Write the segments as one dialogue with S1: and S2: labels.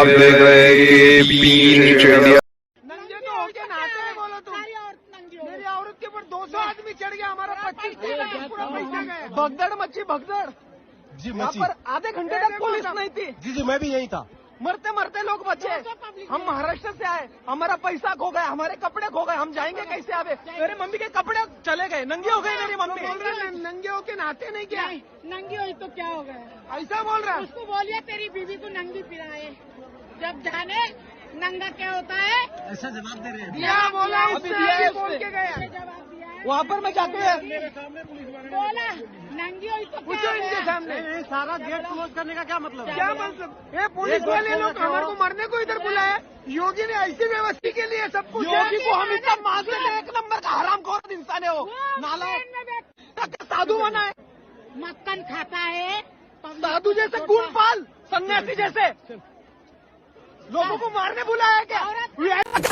S1: आप देख रहे हैं कि पी न्यूज़ इंडिया।
S2: नंगे तो होके नहाते हैं बोलो तुम। मेरी औरत के ऊपर 200 आदमी चढ़ गया, हमारा 25 पूरा पैसा गया। भगदड़ मची भगदड़
S3: जी
S2: यहाँ पर आधे घंटे तक पुलिस नहीं थी।
S3: जी मैं भी यही था।
S2: मरते मरते लोग बचे। हम महाराष्ट्र से आए, हमारा पैसा खो गया, हमारे कपड़े खो गए, हम जाएंगे कैसे आवे? मेरे मम्मी के कपड़े चले गए, नंगे हो गए मेरी मम्मी। बोल रहे नंगे होके नहाते नहीं क्या?
S4: नंगी हुई तो क्या हो गया?
S2: ऐसा बोल रहा है।
S4: उसको बोलिए तेरी बीवी को नंगी पिलाए, जब जाने नंगा क्या होता है।
S3: ऐसा जवाब दे रहे हैं।
S2: दिया बोला
S4: अभी
S2: उसने, बोल के गया।
S4: जवाब दिया है।
S2: वहाँ पर मैं जाके
S4: बोला नंगी हुई तो
S2: पूछो
S4: क्या हो
S2: इनके
S4: गया?
S2: सामने।
S3: सारा गेट क्लोज करने का क्या मतलब है?
S2: क्या मतलब? ये पुलिस वाले लोग हमारे को मरने को इधर बुलाया। योगी ने ऐसी व्यवस्था के लिए सब कुछ। योगी को हम इतना मानते हैं, एक नंबर का हरामखोर इंसान है वो। नाला साधु बना है,
S4: मक्खन खाता है,
S2: साधु जैसे गुणपाल, सन्यासी जैसे लोगों को मारने बुलाया क्या?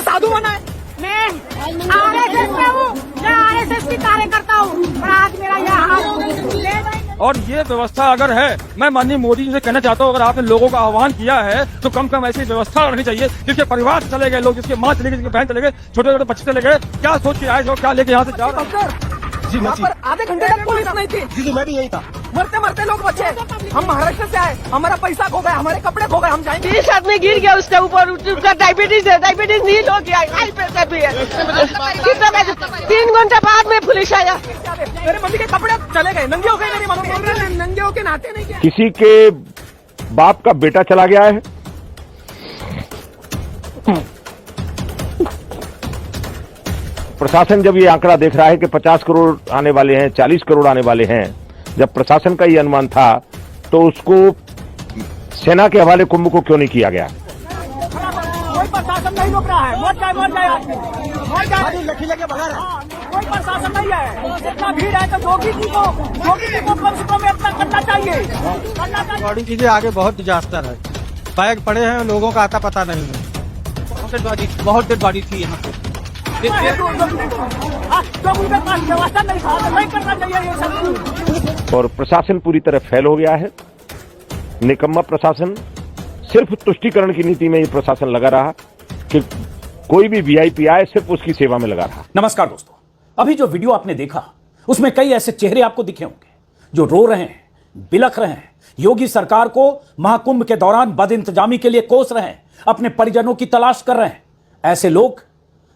S2: साधु बना है।
S4: मैं आरएसएस में हूँ, मैं आरएसएस की कार्यकर्ता हूँ, और आज मेरा यह हाथ।
S5: और ये व्यवस्था अगर है, मैं माननीय मोदी जी से कहना चाहता हूँ, अगर आपने लोगों का आह्वान किया है तो कम से कम ऐसी व्यवस्था रहनी चाहिए। जिसके परिवार चले गए लोग, जिसके माँ चले गए, जिसके बहन चले गए, छोटे छोटे बच्चे चले गए, क्या सोच के आए लोग, क्या लेके यहाँ से जा रहे हैं?
S3: जी
S2: यहाँ पर आधे घंटे तक पुलिस नहीं थी।
S3: जी मैं भी यही था।
S2: मरते मरते लोग बचे। हम महाराष्ट्र से आए, हमारा पैसा खो गया, हमारे कपड़े खो गए, हम जाएंगे।
S6: 20 आदमी गिर गया उसके ऊपर, उसका डायबिटीज है, डायबिटीज नील हो गया, हाई प्रेशर भी है। कितना बजे? 3 घंटे बाद में पुलिस आया।
S2: मेरे मम्मी के कपड़े चले गए, नंगे हो गए मेरी मम्मी। नंगे होके नहाते नहीं क्या?
S7: किसी के बाप का बेटा चला गया है, प्रशासन जब ये आंकड़ा देख रहा है कि 50 करोड़ आने वाले हैं, 40 करोड़ आने वाले हैं, जब प्रशासन का ये अनुमान था तो उसको सेना के हवाले कुंभ को क्यों नहीं किया गया?
S2: कोई प्रशासन नहीं रोक रहा है। वोट जाए लठी लेके भगा रहा है। कोई प्रशासन नहीं है। इतना भीड़ है तो जोगी जी को कम से कम इतना करना चाहिए।
S3: बॉडी चीजें आगे बहुत डिजास्टर है। बैग पड़े हैं, लोगों का आता पता नहीं है। बहुत देर बॉडी थी यहाँ पे।
S2: व्यवस्था नहीं करना चाहिए ये सब।
S7: और प्रशासन पूरी तरह फेल हो गया है, निकम्मा प्रशासन। सिर्फ तुष्टीकरण की नीति में ये प्रशासन लगा रहा कि कोई भी वीआईपी आए सिर्फ उसकी सेवा में लगा रहा।
S8: नमस्कार दोस्तों, अभी जो वीडियो आपने देखा उसमें कई ऐसे चेहरे आपको दिखे होंगे जो रो रहे हैं, बिलख रहे हैं, योगी सरकार को महाकुंभ के दौरान बदइंतजामी के लिए कोस रहे हैं, अपने परिजनों की तलाश कर रहे हैं। ऐसे लोग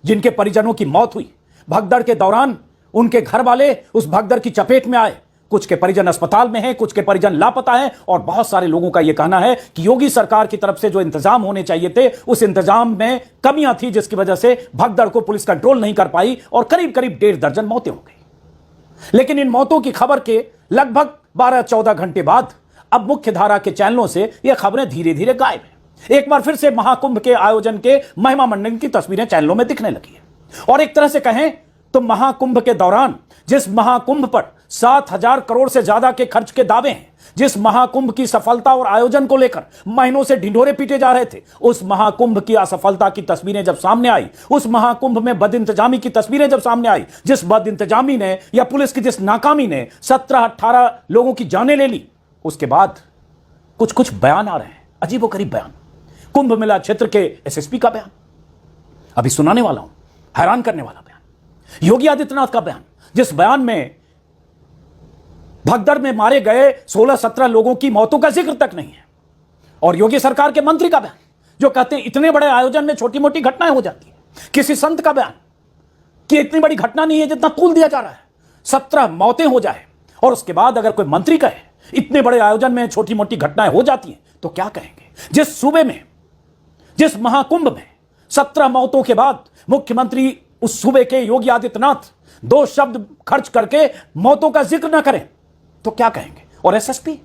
S8: जिनके परिजनों की मौत हुई भगदड़ के दौरान, उनके घर वाले उस भगदड़ की चपेट में आए, कुछ के परिजन अस्पताल में हैं, कुछ के परिजन लापता हैं, और बहुत सारे लोगों का यह कहना है कि योगी सरकार की तरफ से जो इंतजाम होने चाहिए थे उस इंतजाम में कमियां थी, जिसकी वजह से भगदड़ को पुलिस कंट्रोल नहीं कर पाई और करीब करीब 1.5 दर्जन मौतें हो गई। लेकिन इन मौतों की खबर के लगभग 12-14 घंटे बाद अब मुख्य धारा के चैनलों से यह खबरें धीरे धीरे गायब हैं। एक बार फिर से महाकुंभ के आयोजन के महिमा मंडन की तस्वीरें चैनलों में दिखने लगी है। और एक तरह से कहें तो महाकुंभ के दौरान जिस महाकुंभ पर 7,000 करोड़ से ज्यादा के खर्च के दावे हैं, जिस महाकुंभ की सफलता और आयोजन को लेकर महीनों से ढिंढोरे पीटे जा रहे थे, उस महाकुंभ की असफलता की तस्वीरें जब सामने आई, उस महाकुंभ में बदइंतजामी की तस्वीरें जब सामने आई, जिस बदइंतजामी ने या पुलिस की जिस नाकामी ने 17-18 लोगों की जानें ले ली, उसके बाद कुछ बयान आ रहे हैं, अजीबोगरीब बयान। कुंभ मेला क्षेत्र के एसएसपी का बयान अभी सुनाने वाला हूं, हैरान करने वाला बयान। योगी आदित्यनाथ का बयान, जिस बयान में भगदड़ में मारे गए 16-17 लोगों की मौतों का जिक्र तक नहीं है। और योगी सरकार के मंत्री का बयान, जो कहते हैं इतने बड़े आयोजन में छोटी मोटी घटनाएं हो जाती है। किसी संत का बयान कि इतनी बड़ी घटना नहीं है जितना तूल दिया जा रहा है, 17 मौतें हो जाए। और उसके बाद अगर कोई मंत्री कहे इतने बड़े आयोजन में छोटी मोटी घटनाएं हो जाती हैं, तो क्या कहेंगे? जिस सूबे में, जिस महाकुंभ में 17 मौतों के बाद मुख्यमंत्री उस सूबे के योगी आदित्यनाथ 2 शब्द खर्च करके मौतों का जिक्र ना करें, तो क्या कहेंगे? और एसएसपी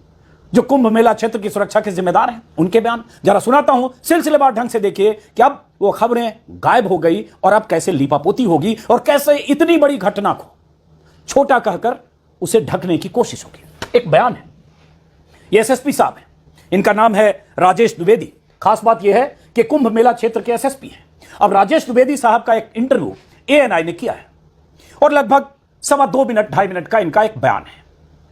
S8: जो कुंभ मेला क्षेत्र की सुरक्षा के जिम्मेदार हैं, उनके बयान जरा सुनाता हूं, सिलसिलेवार ढंग से देखिए कि अब वो खबरें गायब हो गई और अब कैसे लीपापोती होगी और कैसे इतनी बड़ी घटना को छोटा कहकर उसे ढकने की कोशिश होगी। एक बयान है, ये एसएसपी साहब है, इनका नाम है राजेश द्विवेदी। खास बात यह है कि कुंभ मेला क्षेत्र के एसएसपी हैं। अब राजेश द्विवेदी साहब का एक इंटरव्यू एएनआई ने किया है और लगभग 2.25 मिनट 2.5 मिनट का इनका एक बयान है।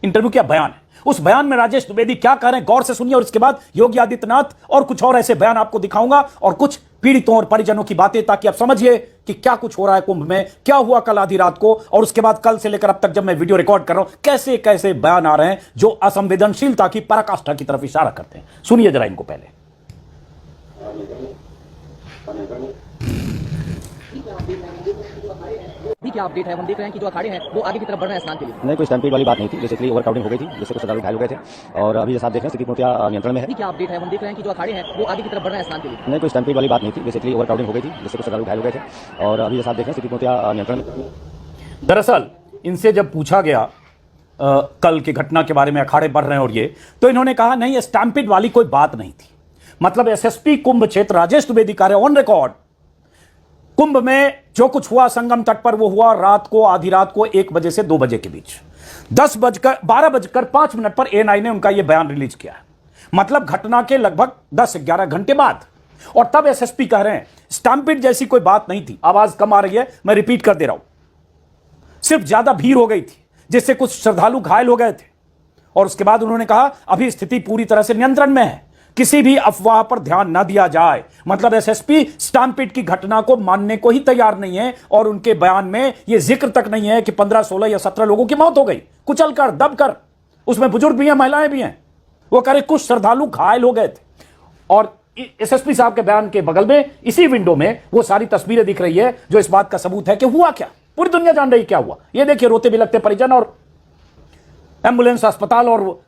S8: इंटरव्यू क्या बयान है, उस बयान में राजेश द्विवेदी क्या कह रहे हैं गौर से सुनिए, और इसके बाद योगी आदित्यनाथ और कुछ और ऐसे बयान आपको दिखाऊंगा और कुछ पीड़ितों और परिजनों की बातें, ताकि आप समझिए कि क्या कुछ हो रहा है कुंभ में, क्या हुआ कल आधी रात को, और उसके बाद कल से लेकर अब तक जब मैं वीडियो रिकॉर्ड कर रहा हूं कैसे कैसे बयान आ रहे हैं जो असंवेदनशीलता की पराकाष्ठा की तरफ इशारा करते हैं। सुनिए जरा इनको पहले।
S9: अभी क्या अपडेट है? हम देख रहे हैं कि जो अखाड़े हैं वो आगे की तरफ बढ़ रहे हैं स्नान के लिए।
S10: नहीं, कोई स्टैम्पीड वाली बात नहीं थी। बेसिकली ओवर क्राउडिंग हो गई थी, जिससे कुछ श्रद्धालु घायल हो गए थे, और अभी जैसा आप देख रहे हैं स्थिति पूर्णतः नियंत्रण में है।
S9: अभी क्या अपडेट है? हम देख रहे हैं कि जो अखाड़े हैं वो आगे की तरफ बढ़ रहे हैं स्नान के लिए।
S10: नहीं, कोई स्टैम्पीड वाली बात नहीं थी। बेसिकली ओवर क्राउडिंग हो गई थी, जिससे कुछ श्रद्धालु घायल हो गए थे, और अभी जैसा आप देख रहे हैं स्थिति पूर्णतः नियंत्रण में।
S8: दरअसल इनसे जब पूछा गया कल की घटना के बारे में, अखाड़े बढ़ रहे हैं और ये, तो इन्होंने कहा नहीं, स्टैम्पीड वाली कोई बात नहीं थी। मतलब एसएसपी कुंभ क्षेत्र राजेश द्विवेदी कह रहे ऑन रिकॉर्ड, कुंभ में जो कुछ हुआ संगम तट पर वो हुआ रात को, आधी रात को 1 बजे से 2 बजे के बीच। 12:05 पर एएनआई ने उनका यह बयान रिलीज किया है। मतलब घटना के लगभग 10-11 घंटे बाद। और तब एसएसपी कह रहे हैं स्टैम्पीड जैसी कोई बात नहीं थी। आवाज कम आ रही है, मैं रिपीट कर दे रहा हूं, सिर्फ ज्यादा भीड़ हो गई थी जिससे कुछ श्रद्धालु घायल हो गए थे। और उसके बाद उन्होंने कहा अभी स्थिति पूरी तरह से नियंत्रण में है, किसी भी अफवाह पर ध्यान न दिया जाए। मतलब एसएसपी स्टैम्पीड की घटना को मानने को ही तैयार नहीं है, और उनके बयान में यह जिक्र तक नहीं है कि 15, 16 या 17 लोगों की मौत हो गई, कुचलकर, दबकर, उसमें बुजुर्ग भी हैं, महिलाएं भी हैं। वो कह रहे कुछ श्रद्धालु घायल हो गए थे। और एसएसपी साहब के बयान के बगल में इसी विंडो में वो सारी तस्वीरें दिख रही है जो इस बात का सबूत है कि हुआ क्या, पूरी दुनिया जान रही क्या हुआ। ये देखिए रोते बिलखते परिजन और एम्बुलेंस, अस्पताल और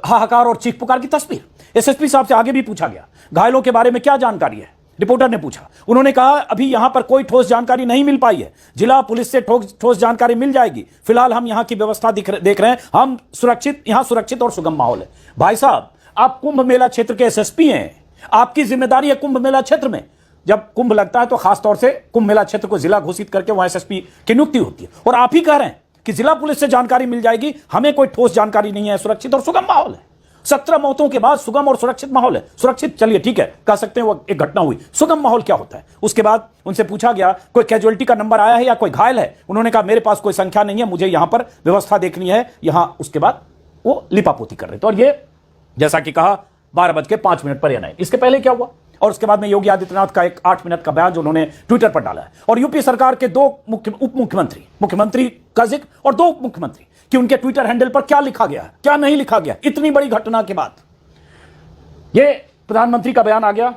S8: हाहाकार और चीख पुकार की तस्वीर। एसएसपी साहब से आगे भी पूछा गया घायलों के बारे में क्या जानकारी है, रिपोर्टर ने पूछा। उन्होंने कहा अभी यहां पर कोई ठोस जानकारी नहीं मिल पाई है, जिला पुलिस से ठोस जानकारी मिल जाएगी। फिलहाल हम यहां की व्यवस्था देख रहे हैं, हम यहां सुरक्षित और सुगम माहौल है। भाई साहब, आप कुंभ मेला क्षेत्र के एसएसपी हैं, आपकी जिम्मेदारी है कुंभ मेला क्षेत्र में। जब कुंभ लगता है तो खासतौर से कुंभ मेला क्षेत्र को जिला घोषित करके वहां एसएसपी की नियुक्ति होती है। और आप ही कह रहे हैं कि जिला पुलिस से जानकारी मिल जाएगी, हमें कोई ठोस जानकारी नहीं है, सुरक्षित और सुगम माहौल है। 17 मौतों के बाद सुगम और सुरक्षित माहौल है। सुरक्षित चलिए ठीक है, कह सकते हैं वो एक घटना हुई। सुगम माहौल क्या होता है? उसके बाद उनसे पूछा गया कोई कैजुअलिटी का नंबर आया है या कोई घायल है? उन्होंने कहा मेरे पास कोई संख्या नहीं है, मुझे यहां पर व्यवस्था देखनी है यहां। उसके बाद वो लिपापोती कर रहे थे। और ये जैसा कि कहा 12:05 पर एएनआई। इसके पहले क्या हुआ? और उसके बाद में योगी आदित्यनाथ का एक 8 मिनट का बयान जो उन्होंने ट्विटर पर डाला है। और यूपी सरकार के 2 उप मुख्यमंत्री, मुख्यमंत्री का जिक्र, और 2 उप मुख्यमंत्री कि उनके ट्विटर हैंडल पर क्या लिखा गया है, क्या नहीं लिखा गया। इतनी बड़ी घटना के बाद ये प्रधानमंत्री का बयान आ गया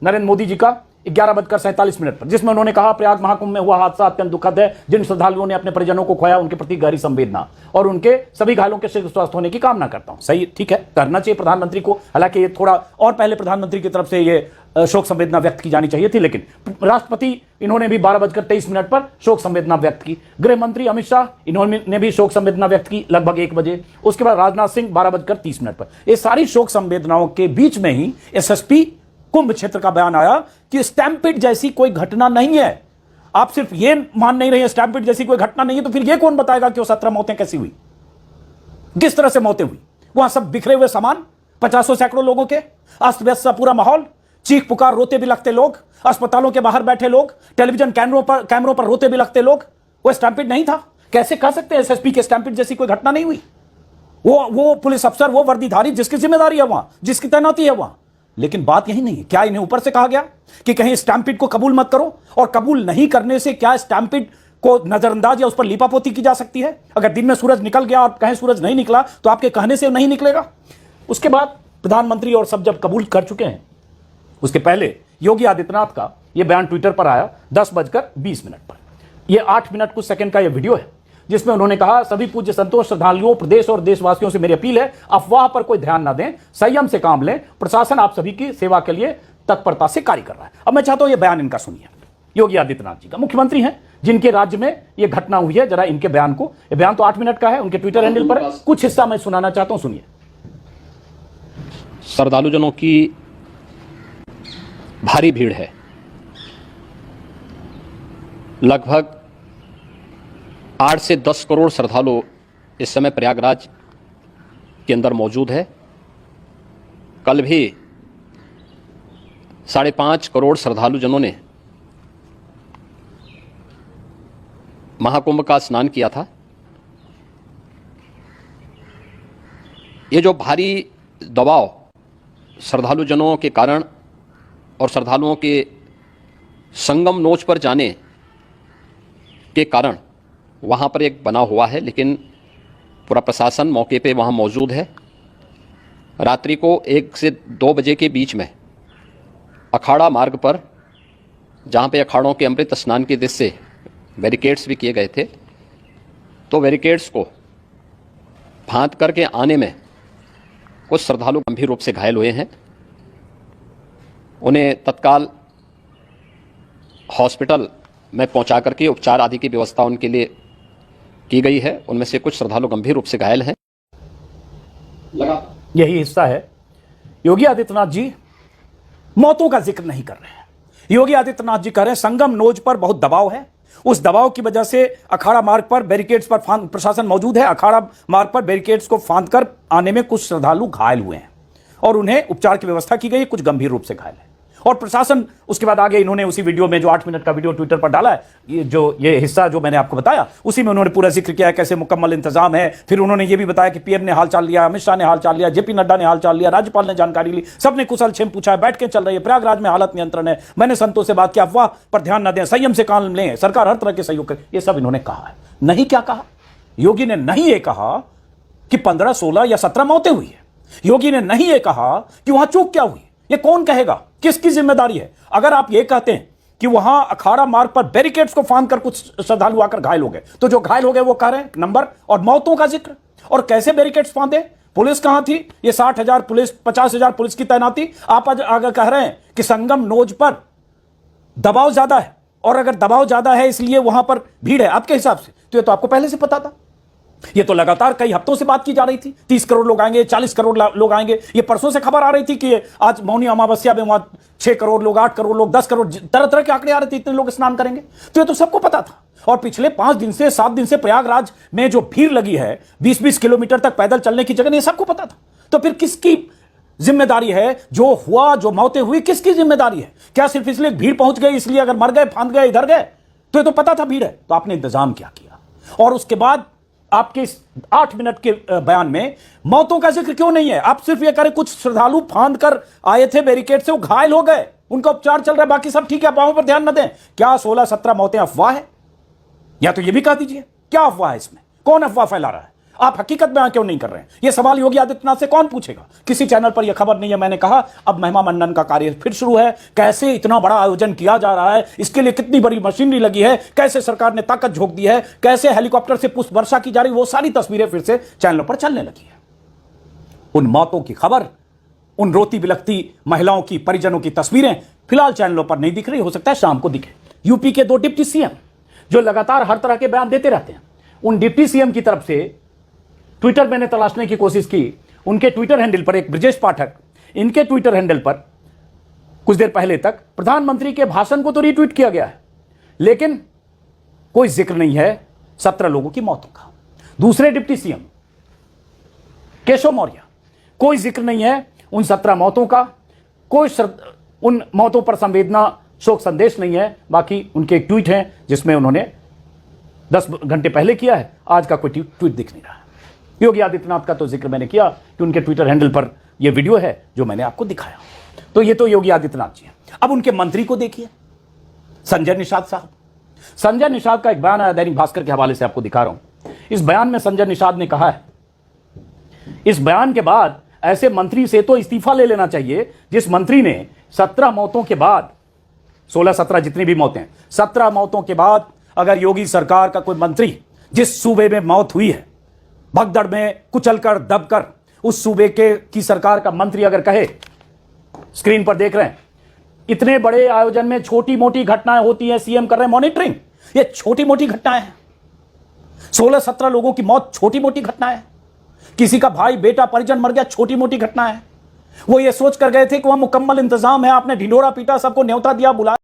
S8: नरेंद्र मोदी जी का 11:47 पर, जिसमें उन्होंने कहा प्रयाग महाकुंभ में हुआ हादसा अत्यंत दुखद है। जिन श्रद्धालुओं ने अपने परिजनों को खोया उनके प्रति गहरी संवेदना, और उनके सभी घायलों के शीघ्र स्वस्थ होने की कामना करता हूं। सही, ठीक है, करना चाहिए प्रधानमंत्री को। हालांकि ये थोड़ा और पहले प्रधानमंत्री की तरफ से ये शोक संवेदना व्यक्त की जानी चाहिए थी, लेकिन राष्ट्रपति इन्होंने भी 12:23 पर शोक संवेदना व्यक्त की। गृह मंत्री अमित शाह इन्होंने भी शोक संवेदना व्यक्त की लगभग 1 बजे। उसके बाद राजनाथ सिंह 12:30 पर। ये सारी शोक संवेदनाओं के बीच में ही एसएसपी कुंभ क्षेत्र का बयान आया कि स्टैम्पीड जैसी कोई घटना नहीं है। आप सिर्फ ये मान नहीं रहे हैं स्टैम्पीड जैसी कोई घटना नहीं है, तो फिर ये कौन बताएगा कि वो 17 मौतें कैसी हुई, किस तरह से मौतें हुई? वहां सब बिखरे हुए सामान, 50 सैकड़ों लोगों के, अस्त व्यस्त सा पूरा माहौल, चीख पुकार, रोते बिलखते लोग, अस्पतालों के बाहर बैठे लोग, टेलीविजन कैमरों पर रोते बिलखते लोग। वो स्टैम्पीड नहीं था? कैसे कह सकते हैं एसएसपी के स्टैम्पीड जैसी कोई घटना नहीं हुई? वो पुलिस अफसर, वो वर्दीधारी जिसकी जिम्मेदारी है वहां, जिसकी तैनाती है वहां। लेकिन बात यही नहीं है। क्या इन्हें ऊपर से कहा गया कि कहीं स्टैम्पीड को कबूल मत करो, और कबूल नहीं करने से क्या स्टैम्पीड को नजरअंदाज या उस पर लीपापोती की जा सकती है? अगर दिन में सूरज निकल गया और कहीं सूरज नहीं निकला तो आपके कहने से नहीं निकलेगा। उसके बाद प्रधानमंत्री और सब जब कबूल कर चुके हैं, उसके पहले योगी आदित्यनाथ का यह बयान ट्विटर पर आया 10:20 पर। यह 8 मिनट कुछ सेकंड का यह वीडियो है, जिसमें उन्होंने कहा सभी पूज्य संतों, श्रद्धालुओं, प्रदेश और देशवासियों से मेरी अपील है, अफवाह पर कोई ध्यान ना दें, संयम से काम लें। प्रशासन आप सभी की सेवा के लिए तत्परता से कार्य कर रहा है। अब मैं चाहता हूं यह बयान इनका सुनिए, योगी आदित्यनाथ जी का। मुख्यमंत्री हैं जिनके राज्य में यह घटना हुई है, जरा इनके बयान को। यह बयान तो 8 मिनट का है, उनके ट्विटर हैंडल पर कुछ हिस्सा मैं सुनाना चाहता हूं, सुनिए।
S11: श्रद्धालुजनों की भारी भीड़ है, लगभग 8 से 10 करोड़ श्रद्धालु इस समय प्रयागराज के अंदर मौजूद है। कल भी 5.5 करोड़ श्रद्धालुजनों ने महाकुंभ का स्नान किया था। ये जो भारी दबाव श्रद्धालु जनों के कारण और श्रद्धालुओं के संगम नोच पर जाने के कारण वहाँ पर एक बना हुआ है, लेकिन पूरा प्रशासन मौके पे वहाँ मौजूद है। रात्रि को 1 से 2 बजे के बीच में अखाड़ा मार्ग पर, जहाँ पे अखाड़ों के अमृत स्नान के दृश्य से बैरिकेड्स भी किए गए थे, तो बैरिकेड्स को फांद करके आने में कुछ श्रद्धालु गंभीर रूप से घायल हुए हैं। उन्हें तत्काल हॉस्पिटल में पहुंचा करके उपचार आदि की व्यवस्था उनके लिए की गई है। उनमें से कुछ श्रद्धालु गंभीर रूप से घायल हैं।
S8: यही हिस्सा है। योगी आदित्यनाथ जी मौतों का जिक्र नहीं कर रहे हैं। योगी आदित्यनाथ जी कह रहे हैं संगम नोज पर बहुत दबाव है, उस दबाव की वजह से अखाड़ा मार्ग पर बैरिकेड्स पर प्रशासन मौजूद है। अखाड़ा मार्ग पर बैरिकेड्स को फांद कर आने में कुछ श्रद्धालु घायल हुए हैं और उन्हें उपचार की व्यवस्था की गई, कुछ गंभीर रूप से घायल है। और प्रशासन उसके बाद आगे इन्होंने उसी वीडियो में जो 8 मिनट का वीडियो ट्विटर पर डाला है, ये हिस्सा जो मैंने आपको बताया, उसी में उन्होंने पूरा जिक्र किया है कैसे मुकम्मल इंतजाम है। फिर उन्होंने ये भी बताया कि पीएम ने हालचाल लिया, अमित शाह ने हालचाल लिया, जेपी नड्डा ने हालचाल लिया, राज्यपाल ने जानकारी ली, सबने कुशल क्षेम पूछा है, बैठकें चल रही है, प्रयागराज में हालत नियंत्रण है, मैंने संतों से बात की, अफवाह पर ध्यान न दें, संयम से काम लें, सरकार हर तरह के सहयोग करे, ये सब इन्होंने कहा है। नहीं क्या कहा योगी ने? नहीं ये कहा कि 15, 16 या 17 मौतें हुई है। योगी ने नहीं ये कहा कि वहां चूक क्या हुई। ये कौन कहेगा, किसकी जिम्मेदारी है? अगर आप ये कहते हैं कि वहां अखाड़ा मार्ग पर बैरिकेड्स को फांद कर कुछ श्रद्धालु आकर घायल हो गए, तो जो घायल हो गए वो कह रहे हैं नंबर और मौतों का जिक्र। और कैसे बैरिकेड्स फांदे? पुलिस कहां थी? ये 60,000 पुलिस, 50,000 पुलिस की तैनाती। आप आज आगे कह रहे हैं कि संगम नोज पर दबाव ज्यादा है, और अगर दबाव ज्यादा है इसलिए वहां पर भीड़ है आपके हिसाब से, तो ये तो आपको पहले से पता था। ये तो लगातार कई हफ्तों से बात की जा रही थी, 30 करोड़ लोग आएंगे, 40 करोड़ लोग आएंगे। ये परसों से खबर आ रही थी कि आज मौनी अमावस्या में वहां 6 करोड़ लोग, 8 करोड़ लोग, 10 करोड़, तरह तरह के आंकड़े आ रहे थे, इतने लोग स्नान करेंगे। तो ये तो सबको पता था। और पिछले 5 दिन से 7 दिन से प्रयागराज में जो भीड़ लगी है 20-20 किलोमीटर तक पैदल चलने की जगह, ये सबको पता था। तो फिर किसकी जिम्मेदारी है? जो हुआ, जो मौतें हुई, किसकी जिम्मेदारी है? क्या सिर्फ इसलिए भीड़ पहुंच गई, इसलिए अगर मर गए, फांद गए, इधर गए? तो ये तो पता था भीड़ है, तो आपने इंतजाम क्या किया? और उसके बाद आपके इस 8 मिनट के बयान में मौतों का जिक्र क्यों नहीं है? आप सिर्फ ये करें कुछ श्रद्धालु फांद कर आए थे बैरिकेड से, वो घायल हो गए, उनका उपचार चल रहा है, बाकी सब ठीक है, अफवाहों पर ध्यान न दें। क्या 16-17 मौतें अफवाह है? या तो ये भी कह दीजिए क्या अफवाह है इसमें? कौन अफवाह फैला रहा है? आप हकीकत बयां क्यों नहीं कर रहे हैं? ये सवाल योगी आदित्यनाथ से कौन पूछेगा? किसी चैनल पर यह खबर नहीं है। मैंने कहा अब महिमा मंडन का कार्य फिर शुरू है। कैसे इतना बड़ा आयोजन किया जा रहा है, इसके लिए कितनी बड़ी मशीनरी लगी है, कैसे सरकार ने ताकत झोंक दी है, कैसे हेलीकॉप्टर से पुष्प वर्षा की जा रही, वो सारी तस्वीरें फिर से चैनलों पर चलने लगी है। उन मौतों की खबर, उन रोती बिलखती महिलाओं की, परिजनों की तस्वीरें फिलहाल चैनलों पर नहीं दिख रही, हो सकता है शाम को दिखे। यूपी के 2 डिप्टी सीएम जो लगातार हर तरह के बयान देते रहते हैं, उन डिप्टी सीएम की तरफ से ट्विटर मैंने तलाशने की कोशिश की। उनके ट्विटर हैंडल पर, एक ब्रजेश पाठक, इनके ट्विटर हैंडल पर कुछ देर पहले तक प्रधानमंत्री के भाषण को तो रीट्वीट किया गया है, लेकिन कोई जिक्र नहीं है 17 लोगों की मौतों का। दूसरे डिप्टी सीएम केशव मौर्य, कोई जिक्र नहीं है उन 17 मौतों का, कोई उन मौतों पर संवेदना, शोक संदेश नहीं है। बाकी उनके एक ट्वीट हैं जिसमें उन्होंने 10 घंटे पहले किया है, आज का कोई ट्वीट दिख नहीं रहा है। योगी आदित्यनाथ का तो जिक्र मैंने किया कि उनके ट्विटर हैंडल पर यह वीडियो है जो मैंने आपको दिखाया। तो ये तो योगी आदित्यनाथ जी हैं। अब उनके मंत्री को देखिए, संजय निषाद साहब। संजय निषाद का एक बयान आया, दैनिक भास्कर के हवाले से आपको दिखा रहा हूं। इस बयान में संजय निषाद ने कहा है, इस बयान के बाद ऐसे मंत्री से तो इस्तीफा ले लेना चाहिए जिस मंत्री ने 17 मौतों के बाद, 16-17 जितनी भी मौतें, 17 मौतों के बाद अगर योगी सरकार का कोई मंत्री जिस सूबे में मौत हुई है, भगदड़ में कुचलकर दबकर, उस सूबे की सरकार का मंत्री अगर कहे, स्क्रीन पर देख रहे हैं, इतने बड़े आयोजन में छोटी मोटी घटनाएं होती हैं, सीएम कर रहे हैं मॉनिटरिंग, ये छोटी मोटी घटनाएं हैं। 16-17 लोगों की मौत छोटी मोटी घटनाएं हैं। किसी का भाई, बेटा, परिजन मर गया, छोटी मोटी घटनाएं हैं। वो ये सोच कर गए थे कि वहां मुकम्मल इंतजाम है, आपने ढिंढोरा पीटा, सबको न्योता दिया, बुलाया।